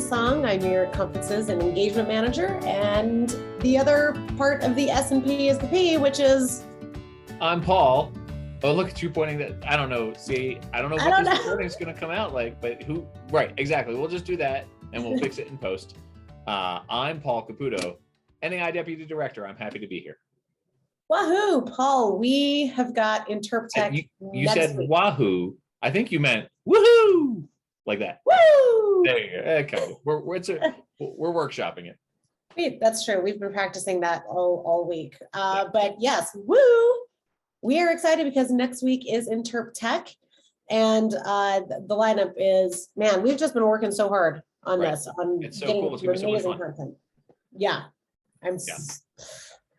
Song. I'm your conferences and engagement manager, and the other part of the S&P is the P, which is... I'm Paul. Oh, look at you pointing that. I don't know. See, I don't know what this recording is going to come out like, but who? Right, exactly. We'll just do that and we'll fix it in post. I'm Paul Caputo, NAI Deputy Director. I'm happy to be here. Wahoo, Paul. We have got InterpTech. You said week. Wahoo. I think you meant woohoo, like that. Woo! There you go. Okay, we're workshopping it. That's true. We've been practicing that all week. But yes, woo! We are excited because next week is InterpTech, and the lineup is, man, we've just been working so hard on this, on it's so getting cool. It's gonna be so much fun. content. Yeah,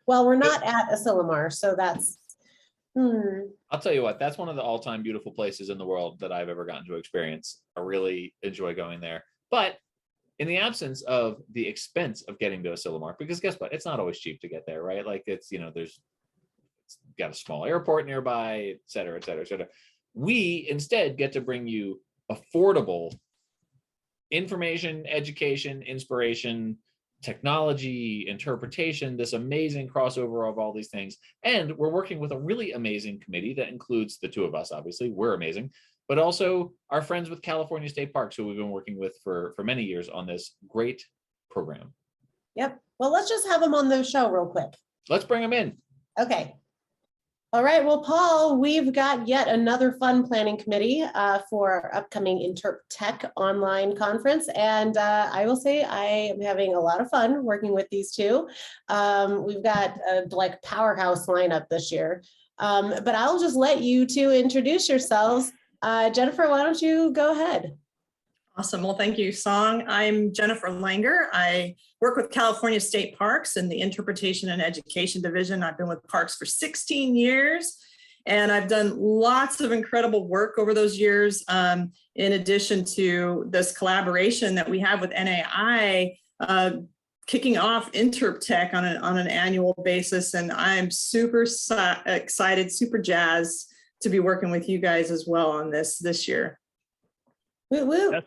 well, we're not at Asilomar, so that's. I'll tell you what, that's one of the all-time beautiful places in the world that I've ever gotten to experience. I really enjoy going there. But in the absence of the expense of getting to Asilomar, because guess what? It's not always cheap to get there, right? Like it's got a small airport nearby, et cetera, et cetera, et cetera. We instead get to bring you affordable information, education, inspiration, technology, interpretation, this amazing crossover of all these things. And we're working with a really amazing committee that includes the two of us, obviously, we're amazing, but also our friends with California State Parks, who we've been working with for many years on this great program. Yep. Well, let's just have them on the show real quick. Let's bring them in. Okay. All right. Well, Paul, we've got yet another fun planning committee for our upcoming InterpTech online conference. And I will say I am having a lot of fun working with these two. We've got a powerhouse lineup this year. But I'll just let you two introduce yourselves. Jennifer, why don't you go ahead? Awesome. Well, thank you, Song. I'm Jennifer Langer. I work with California State Parks in the Interpretation and Education Division. I've been with Parks for 16 years, and I've done lots of incredible work over those years. In addition to this collaboration that we have with NAI, kicking off InterpTech on an annual basis. And I'm super excited, super jazzed to be working with you guys as well on this year. Woo woo.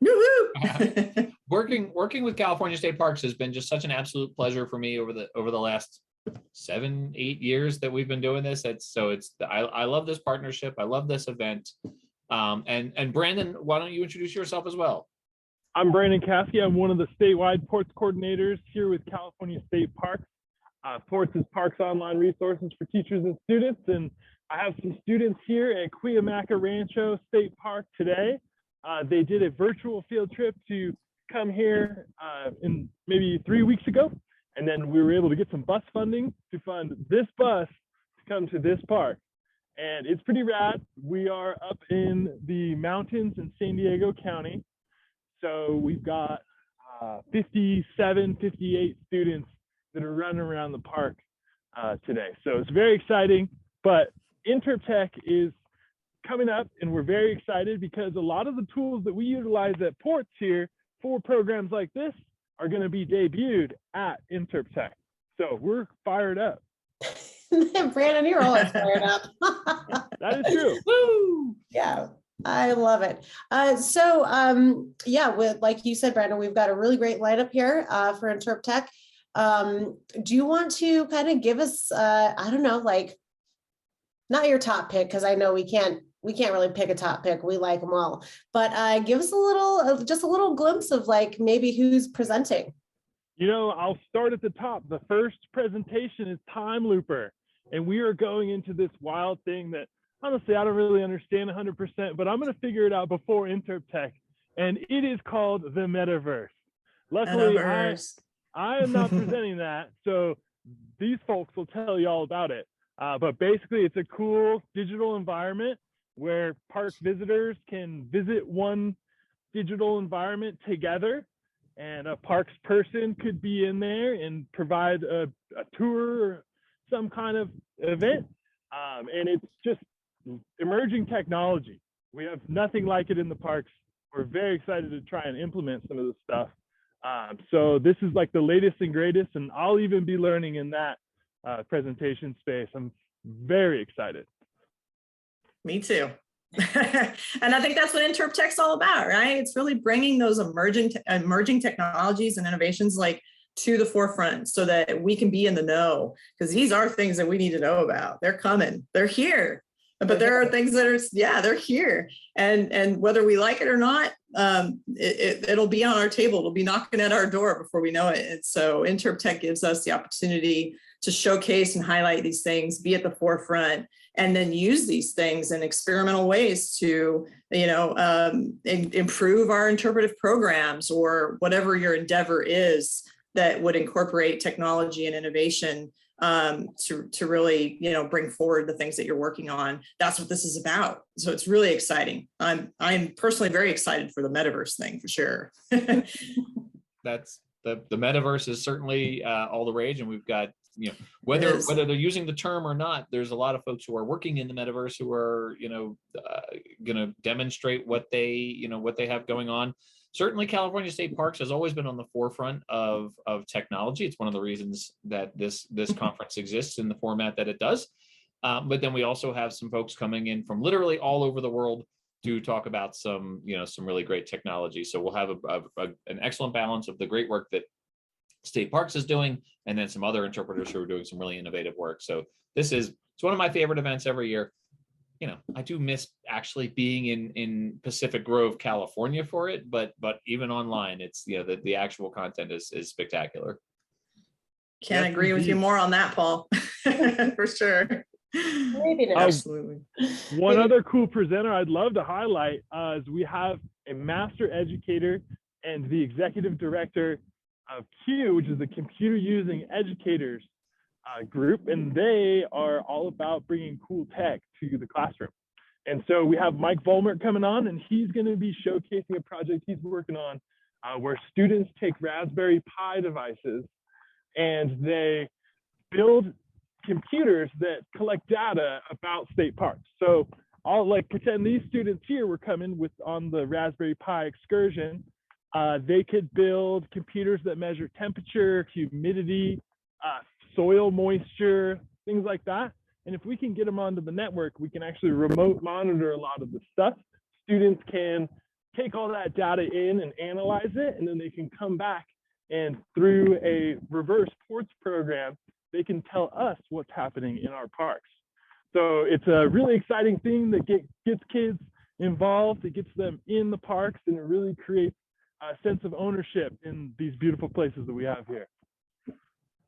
Woo-hoo. Working with California State Parks has been just such an absolute pleasure for me over the last 7-8 years that we've been doing this. I love this partnership. I love this event. And Brandon, why don't you introduce yourself as well? I'm Brandon Caskey. I'm one of the statewide ports coordinators here with California State Parks. Ports is Parks online resources for teachers and students. And I have some students here at Cuyamaca Rancho State Park today. They did a virtual field trip to come here in maybe 3 weeks ago. And then we were able to get some bus funding to fund this bus to come to this park. And it's pretty rad. We are up in the mountains in San Diego County. So we've got 57, 58 students that are running around the park today. So it's very exciting, but InterpTech is coming up, and we're very excited because a lot of the tools that we utilize at ports here for programs like this are going to be debuted at InterpTech. So we're fired up. Brandon, you're always fired up. That is true. Woo! Yeah, I love it. With, like you said, Brandon, we've got a really great lineup here for InterpTech. Do you want to kind of give us, I don't know, not your top pick, because I know we can't really pick a top pick. We like them all, but give us just a little glimpse of maybe who's presenting. I'll start at the top. The first presentation is Time Looper, and we are going into this wild thing that honestly I don't really understand 100%, but I'm going to figure it out before InterpTech, and it is called the Metaverse. Luckily, I am not presenting that, so these folks will tell you all about it. But basically, it's a cool digital environment where park visitors can visit one digital environment together, and a parks person could be in there and provide a tour or some kind of event. And it's just emerging technology. We have nothing like it in the parks. We're very excited to try and implement some of this stuff. So this is the latest and greatest, and I'll even be learning in that presentation space. I'm very excited. Me too. And I think that's what InterpTech's all about, right? It's really bringing those emerging technologies and innovations like to the forefront so that we can be in the know, because these are things that we need to know about. They're coming, they're here, but there are things that are, yeah, they're here. And whether we like it or not, it'll be on our table. It'll be knocking at our door before we know it. And so InterpTech gives us the opportunity to showcase and highlight these things, be at the forefront, and then use these things in experimental ways to, improve our interpretive programs or whatever your endeavor is that would incorporate technology and innovation to really, bring forward the things that you're working on. That's what this is about. So it's really exciting. I'm personally very excited for the metaverse thing for sure. That's the metaverse is certainly all the rage, and we've got, whether they're using the term or not, there's a lot of folks who are working in the metaverse who are, going to demonstrate what they have going on. Certainly, California State Parks has always been on the forefront of technology. It's one of the reasons that this conference exists in the format that it does. But then we also have some folks coming in from literally all over the world to talk about some really great technology. So we'll have an excellent balance of the great work that State Parks is doing, and then some other interpreters who are doing some really innovative work. So it's one of my favorite events every year. I do miss actually being in Pacific Grove, California for it, but even online, it's the actual content is spectacular. Can't agree with you more on that, Paul. For sure. Maybe not. Absolutely. One other cool presenter I'd love to highlight is we have a master educator and the executive director of CUE, which is the Computer Using Educators group, and they are all about bringing cool tech to the classroom. And so we have Mike Volmert coming on, and he's going to be showcasing a project he's working on where students take Raspberry Pi devices and they build computers that collect data about state parks. So I'll pretend these students here were coming on the Raspberry Pi excursion. They could build computers that measure temperature, humidity, soil moisture, things like that. And if we can get them onto the network, we can actually remote monitor a lot of the stuff. Students can take all that data in and analyze it, and then they can come back and through a reverse ports program, they can tell us what's happening in our parks. So it's a really exciting thing that gets kids involved, it gets them in the parks, and it really creates a sense of ownership in these beautiful places that we have here.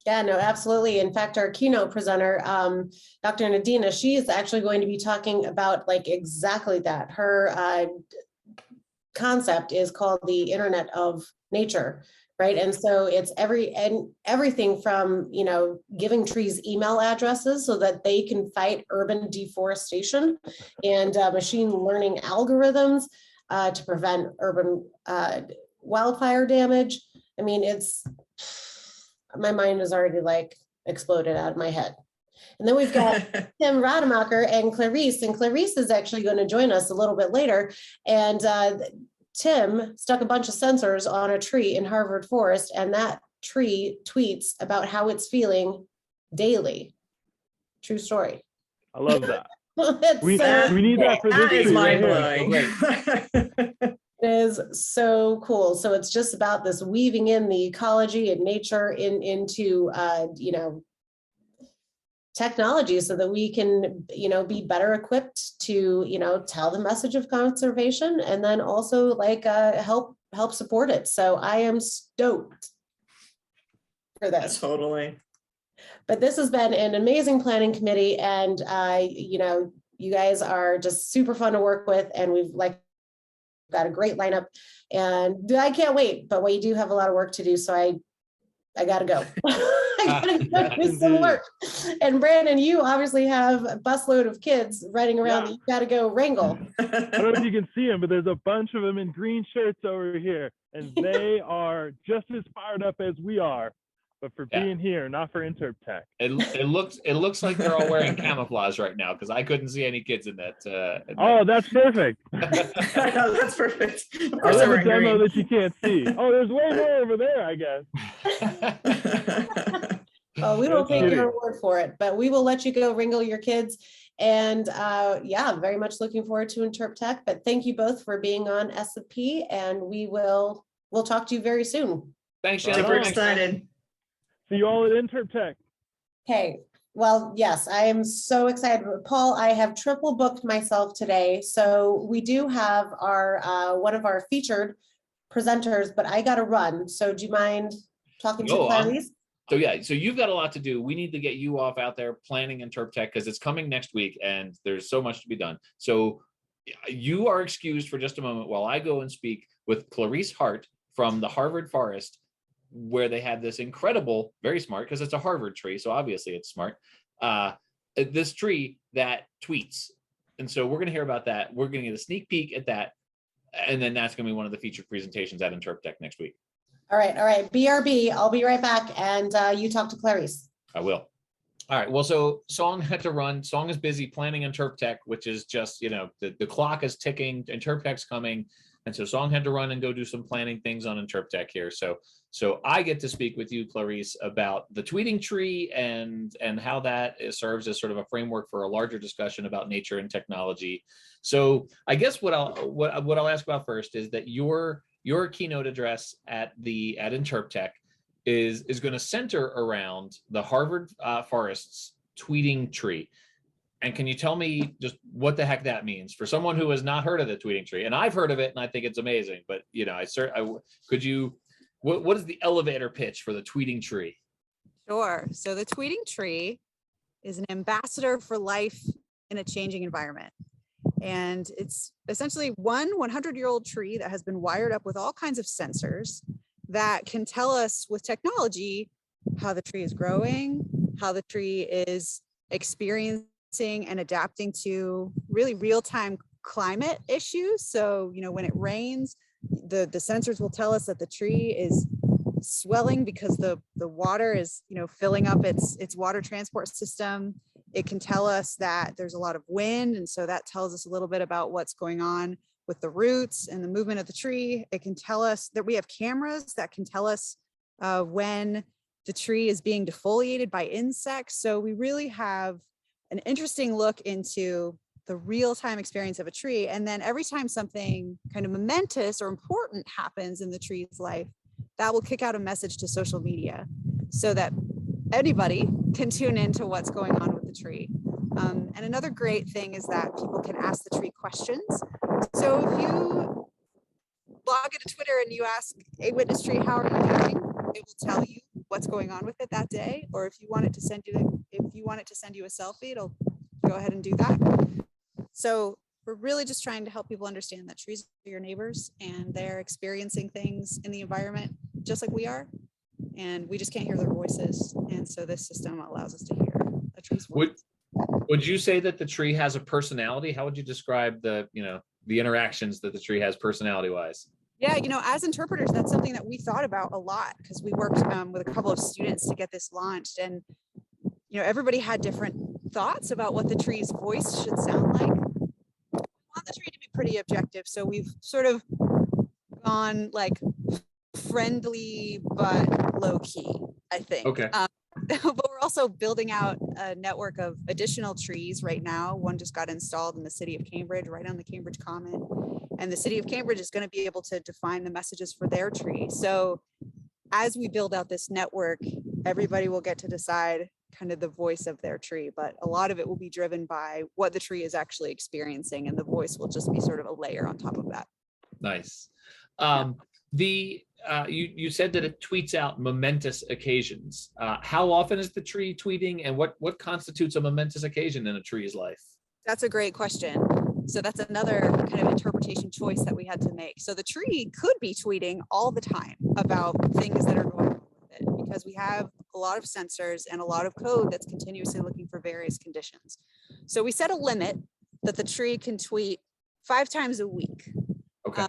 Yeah, no, absolutely. In fact, our keynote presenter, Dr. Nadina, she is actually going to be talking about exactly that. Her concept is called the Internet of Nature, right? And so it's everything from, giving trees email addresses so that they can fight urban deforestation, and machine learning algorithms to prevent urban wildfire damage. I mean, my mind is already exploded out of my head. And then we've got Tim Rademacher and Clarice is actually going to join us a little bit later. And Tim stuck a bunch of sensors on a tree in Harvard Forest, and that tree tweets about how it's feeling daily. True story. I love that. we need that for this. That is mind-blowing. It is so cool. So it's just about this weaving in the ecology and nature into technology so that we can be better equipped to tell the message of conservation, and then also help support it. So I am stoked for this. Totally. But this has been an amazing planning committee, and you guys are just super fun to work with, and we've got a great lineup, and I can't wait. But we do have a lot of work to do, so I gotta go. I gotta go do some work. And Brandon, you obviously have a busload of kids running around that you gotta go wrangle. I don't know if you can see them, but there's a bunch of them in green shirts over here, and they are just as fired up as we are. But for being here, not for InterpTech. It looks like they're all wearing camouflage right now, because I couldn't see any kids in that. Oh, that's perfect. That's perfect. Of I course, have a demo that you can't see. Oh, there's way more over there, I guess. Well, we will Just take kidding. your word for it, but we will let you go wrangle your kids. And yeah, very much looking forward to InterpTech. But thank you both for being on S&P, and we'll talk to you very soon. Thanks, Right Jennifer. Super on. excited. See you all at InterpTech. Okay. Well, yes, I am so excited. Paul, I have triple booked myself today. So we do have our one of our featured presenters, but I got to run. So do you mind talking to Go on. Clarice? So yeah, so you've got a lot to do. We need to get you off out there planning InterpTech because it's coming next week and there's so much to be done. So you are excused for just a moment while I go and speak with Clarice Hart from the Harvard Forest, where they have this incredible, very smart, because it's a Harvard tree, so obviously it's smart, this tree that tweets. And so we're going to hear about that. We're going to get a sneak peek at that. And then that's going to be one of the featured presentations at InterpTech next week. All right. BRB. I'll be right back. And you talk to Clarice. I will. All right. Well, so Song had to run. Song is busy planning InterpTech, which is just, the clock is ticking. InterpTech's coming. And so Song had to run and go do some planning things on InterpTech here. So I get to speak with you, Clarice, about the tweeting tree and how that serves as sort of a framework for a larger discussion about nature and technology. So I guess what I'll ask about first is that your keynote address at InterpTech is going to center around the Harvard Forest's tweeting tree. And can you tell me just what the heck that means for someone who has not heard of the tweeting tree? And I've heard of it, and I think it's amazing. But what is the elevator pitch for the tweeting tree? Sure. So the tweeting tree is an ambassador for life in a changing environment. And it's essentially one 100-year-old tree that has been wired up with all kinds of sensors that can tell us with technology how the tree is growing, how the tree is experiencing and adapting to really real-time climate issues. So, when it rains, the sensors will tell us that the tree is swelling because the water is, filling up its water transport system. It can tell us that there's a lot of wind. And so that tells us a little bit about what's going on with the roots and the movement of the tree. It can tell us that we have cameras that can tell us when the tree is being defoliated by insects. So we really have an interesting look into the real-time experience of a tree. And then every time something kind of momentous or important happens in the tree's life, that will kick out a message to social media so that anybody can tune into what's going on with the tree. And another great thing is that people can ask the tree questions. So if you log into Twitter and you ask a witness tree, how are you doing? It will tell you what's going on with it that day. Or if you want it to send you a selfie, it'll go ahead and do that. So we're really just trying to help people understand that trees are your neighbors and they're experiencing things in the environment just like we are. And we just can't hear their voices. And so this system allows us to hear a tree's voice. Would you say that the tree has a personality? How would you describe the interactions that the tree has personality wise? Yeah, as interpreters, that's something that we thought about a lot because we worked with a couple of students to get this launched. And, everybody had different thoughts about what the tree's voice should sound like. We want the tree to be pretty objective. So we've sort of gone like friendly, but low key, I think. Okay. But we're also building out a network of additional trees right now. One just got installed in the city of Cambridge, right on the Cambridge Common. And the city of Cambridge is going to be able to define the messages for their tree. So as we build out this network, everybody will get to decide kind of the voice of their tree, but a lot of it will be driven by what the tree is actually experiencing. And the voice will just be sort of a layer on top of that. Nice. You said that it tweets out momentous occasions. How often is the tree tweeting, and what constitutes a momentous occasion in a tree's life? That's a great question. So that's another kind of interpretation choice that we had to make. So the tree could be tweeting all the time about things that are going on with it because we have a lot of sensors and a lot of code that's continuously looking for various conditions. So we set a limit that the tree can tweet 5 times a week. Okay.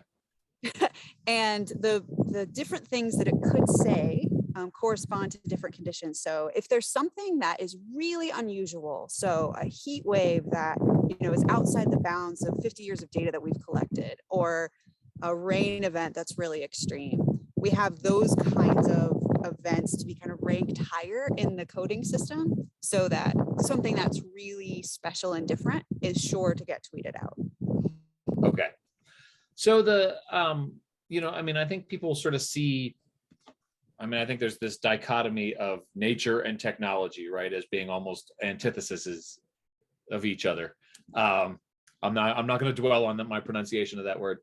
And the different things that it could say correspond to different conditions. So if there's something that is really unusual, so a heat wave that is outside the bounds of 50 years of data that we've collected, or a rain event that's really extreme, we have those kinds of events to be kind of ranked higher in the coding system so that something that's really special and different is sure to get tweeted out. Okay. So the, I mean, I think people sort of see, I think there's this dichotomy of nature and technology, right, as being almost antitheses of each other. I'm not going to dwell on my pronunciation of that word.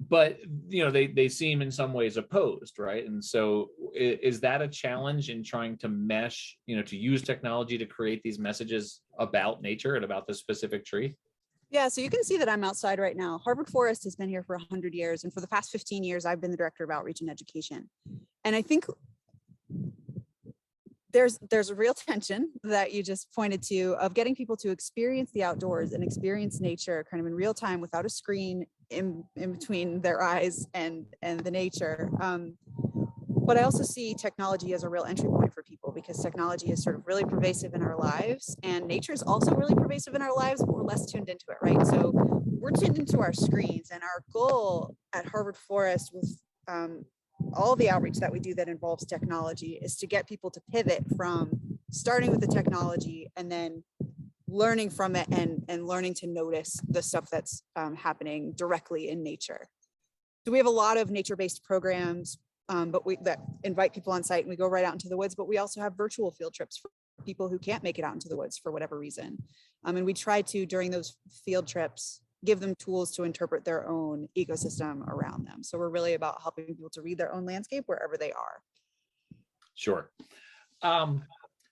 But they seem in some ways opposed, right? And so is that a challenge in trying to mesh, to use technology to create these messages about nature and about this specific tree? Yeah, so you can see that I'm outside right now. Harvard Forest has been here for 100 years. And for the past 15 years, I've been the director of outreach and education. And I think there's a real tension that you just pointed to of getting people to experience the outdoors and experience nature kind of in real time without a screen in between their eyes and the nature. But I also see technology as a real entry point for people because technology is sort of really pervasive in our lives, and nature is also really pervasive in our lives, but we're less tuned into it, right? So we're tuned into our screens, and our goal at Harvard Forest with all the outreach that we do that involves technology is to get people to pivot from starting with the technology and then learning from it and learning to notice the stuff that's happening directly in nature. So we have a lot of nature-based programs that invite people on site, and we go right out into the woods, but we also have virtual field trips for people who can't make it out into the woods for whatever reason. And we try to, during those field trips, give them tools to interpret their own ecosystem around them. So we're really about helping people to read their own landscape wherever they are. Sure.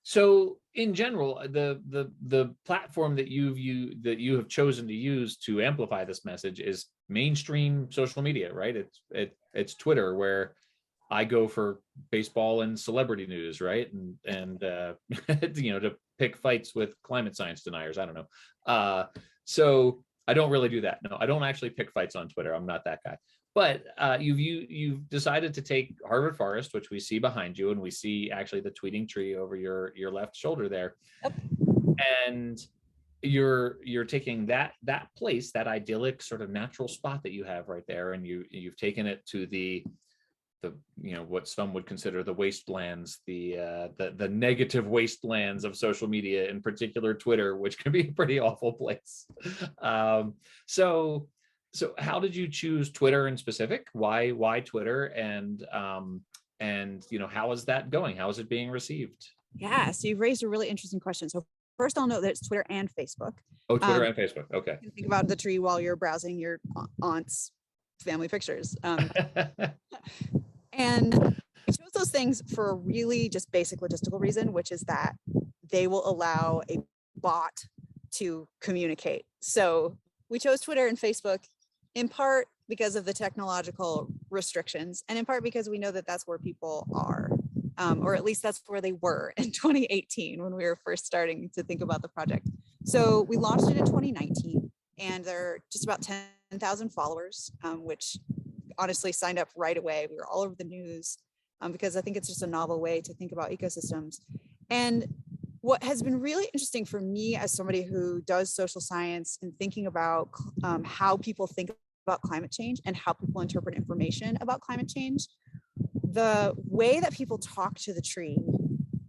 So in general, the platform that you have chosen to use to amplify this message is mainstream social media, right? It's Twitter, where I go for baseball and celebrity news, right? And to pick fights with climate science deniers. I don't know. So I don't really do that. No, I don't actually pick fights on Twitter. I'm not that guy. But you've decided to take Harvard Forest, which we see behind you, and we see actually the tweeting tree over your left shoulder there. Yep. And you're taking that place, that idyllic sort of natural spot that you have right there, and you've taken it to the what some would consider the wastelands, the negative wastelands of social media, in particular Twitter, which can be a pretty awful place. So how did you choose Twitter in specific? Why Twitter? And how is that going? How is it being received? Yeah, so you've raised a really interesting question. So first, I'll note that it's Twitter and Facebook. Oh, Twitter and Facebook. Okay. You can think about the tree while you're browsing your aunt's family pictures. And I chose those things for a really just basic logistical reason, which is that they will allow a bot to communicate. So we chose Twitter and Facebook in part because of the technological restrictions, and in part because we know that that's where people are, or at least that's where they were in 2018 when we were first starting to think about the project. So we launched it in 2019, and there are just about 10,000 followers, which honestly signed up right away. We were all over the news because I think it's just a novel way to think about ecosystems. And what has been really interesting for me as somebody who does social science and thinking about how people think about climate change and how people interpret information about climate change, the way that people talk to the tree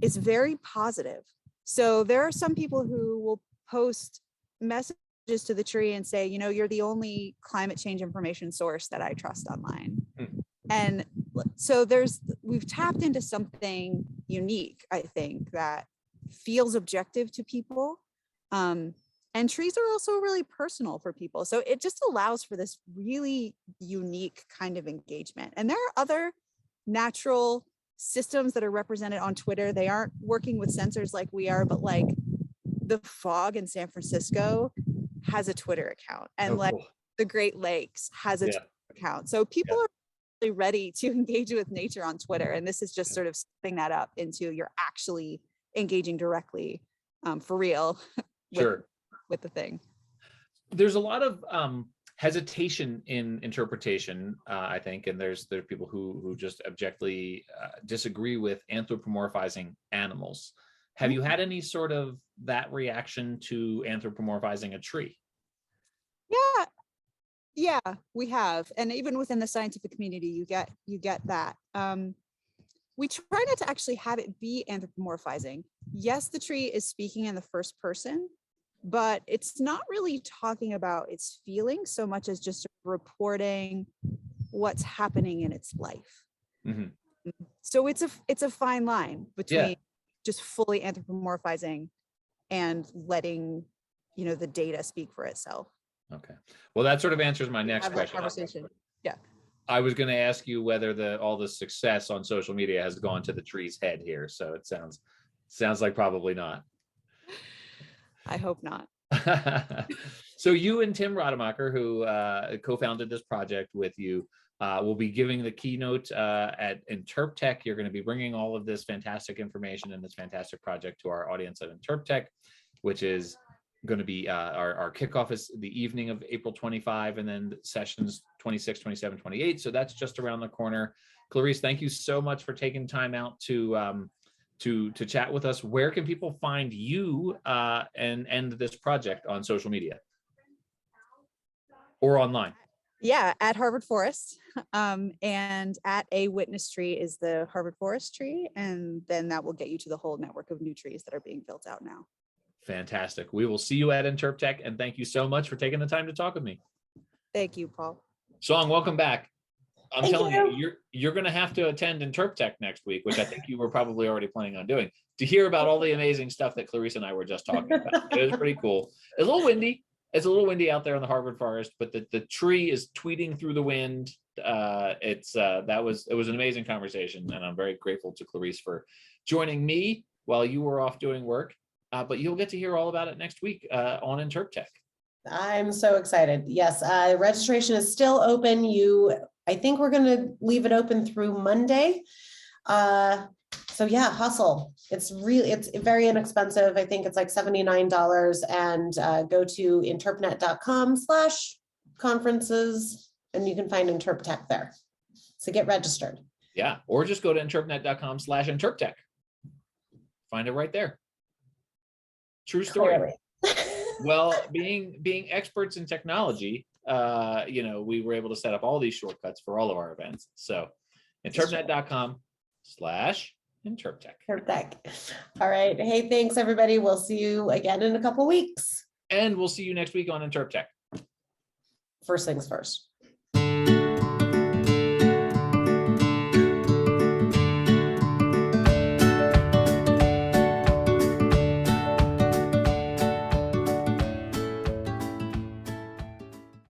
is very positive. So there are some people who will post messages to the tree and say, you're the only climate change information source that I trust online. And so we've tapped into something unique, I think, that feels objective to people. And trees are also really personal for people. So it just allows for this really unique kind of engagement. And there are other natural systems that are represented on Twitter. They aren't working with sensors like we are, but like the fog in San Francisco has a Twitter account, and cool. The Great Lakes has a Twitter account. So people are really ready to engage with nature on Twitter. And this is just sort of stepping that up into you're actually engaging directly for real with the thing. There's a lot of hesitation in interpretation, I think, and there are people who just objectively disagree with anthropomorphizing animals. Have you had any sort of that reaction to anthropomorphizing a tree? Yeah, we have. And even within the scientific community, you get that. we try not to actually have it be anthropomorphizing. Yes, the tree is speaking in the first person, but it's not really talking about its feelings so much as just reporting what's happening in its life. Mhm. So it's a fine line between Yeah. just fully anthropomorphizing and letting, you know, the data speak for itself. Okay. Well, that sort of answers my next Have that question. conversation. Yeah. I was going to ask you whether all the success on social media has gone to the tree's head here. So it sounds like probably not. I hope not. So you and Tim Rademacher, who co-founded this project with you, will be giving the keynote at InterpTech. You're going to be bringing all of this fantastic information and this fantastic project to our audience at InterpTech, which is going to be our kickoff is the evening of April 25, and then sessions 26, 27, 28. So that's just around the corner. Clarice, thank you so much for taking time out to chat with us. Where can people find you and this project on social media or online? Yeah, at Harvard Forest, and at a witness tree is the Harvard Forest tree, and then that will get you to the whole network of new trees that are being built out now. Fantastic. We will see you at InterpTech, and thank you so much for taking the time to talk with me. Thank you, Paul. Song, welcome back. I'm Thank telling you. you're going to have to attend InterpTech next week, which I think you were probably already planning on doing, to hear about all the amazing stuff that Clarice and I were just talking about. It was pretty cool. It's a little windy. It's a little windy out there in the Harvard forest, but the tree is tweeting through the wind. It was an amazing conversation, and I'm very grateful to Clarice for joining me while you were off doing work. But you'll get to hear all about it next week on InterpTech. I'm so excited. Yes, registration is still open. I think we're going to leave it open through Monday. So yeah, hustle. It's very inexpensive. I think it's like $79, and go to interpnet.com/conferences, and you can find InterpTech there. So get registered. Yeah, or just go to interpnet.com/InterpTech. Find it right there. True story. Clearly. Well, being experts in technology, we were able to set up all these shortcuts for all of our events. So interpnet.com/InterpTech. InterpTech. All right. Hey, thanks everybody. We'll see you again in a couple weeks. And we'll see you next week on InterpTech. First things first.